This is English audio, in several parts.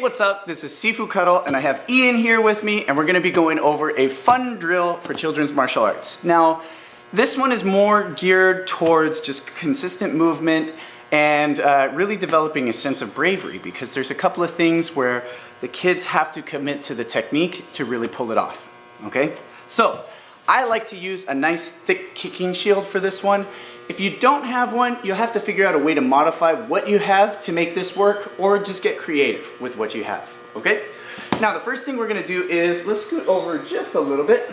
what's up? This is Sifu Cuddle and I have Ian here with me and we're going to be going over a fun drill for children's martial arts. Now, this one is more geared towards just consistent movement and really developing a sense of bravery, because there's a couple of things where the kids have to commit to the technique to really pull it off, okay? So, I like to use a nice thick kicking shield for this one. If you don't have one, you'll have to figure out a way to modify what you have to make this work, or just get creative with what you have, okay? Now the first thing we're gonna do is, let's scoot over just a little bit.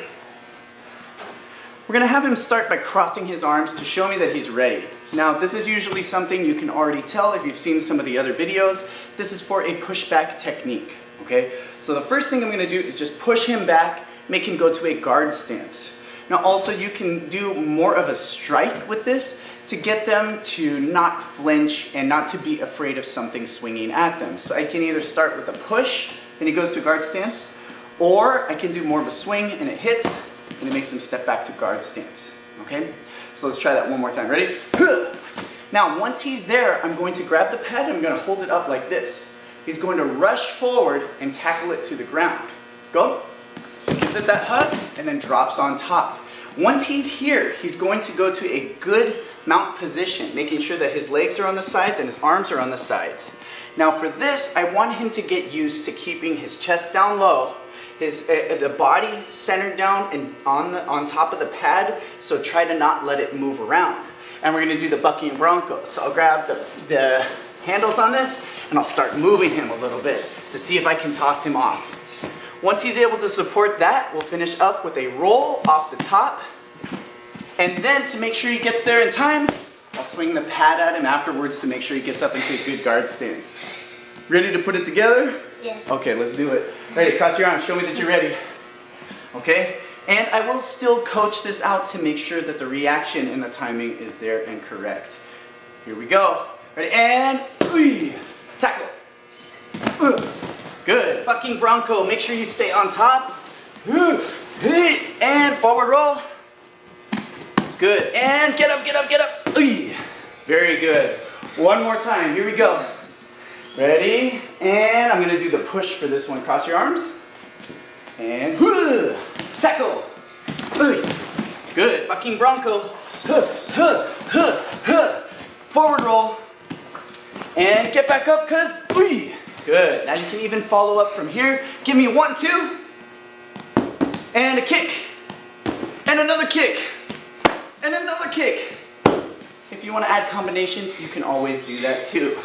We're gonna have him start by crossing his arms to show me that he's ready. Now this is usually something you can already tell if you've seen some of the other videos. This is for a pushback technique, okay? So the first thing I'm gonna do is just push him back, make him go to a guard stance. Now also you can do more of a strike with this to get them to not flinch and not to be afraid of something swinging at them. So I can either start with a push and he goes to guard stance, or I can do more of a swing and it hits and it makes him step back to guard stance, okay? So let's try that one more time, ready? Now once he's there, I'm going to grab the pad and I'm going to hold it up like this. He's going to rush forward and tackle it to the ground. Go. Gives it that hug and then drops on top. Once he's here, he's going to go to a good mount position, making sure that his legs are on the sides and his arms are on the sides. Now for this, I want him to get used to keeping his chest down low, the body centered down and on top of the pad, so try to not let it move around. And we're going to do the bucking Bronco. So I'll grab the handles on this and I'll start moving him a little bit to see if I can toss him off. Once he's able to support that, we'll finish up with a roll off the top. And then to make sure he gets there in time, I'll swing the pad at him afterwards to make sure he gets up into a good guard stance. Ready to put it together? Yeah. Okay, let's do it. Ready, cross your arms, show me that you're ready. Okay? And I will still coach this out to make sure that the reaction and the timing is there and correct. Here we go. Ready, and tackle. Good. Bucking Bronco. Make sure you stay on top. And forward roll. Good. And get up, get up, get up. Very good. One more time. Here we go. Ready? And I'm going to do the push for this one. Cross your arms. And tackle. Good. Bucking Bronco. Forward roll. And get back up, cuz. Good. Now you can even follow up from here. Give me 1, 2. And a kick. And another kick. And another kick. If you want to add combinations, you can always do that too.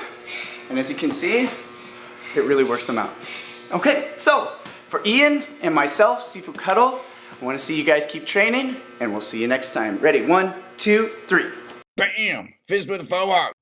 And as you can see, it really works them out. Okay, so for Ian and myself, Sifu Cuddle, I want to see you guys keep training, and we'll see you next time. Ready? 1, 2, 3. Bam! Fist with a forward.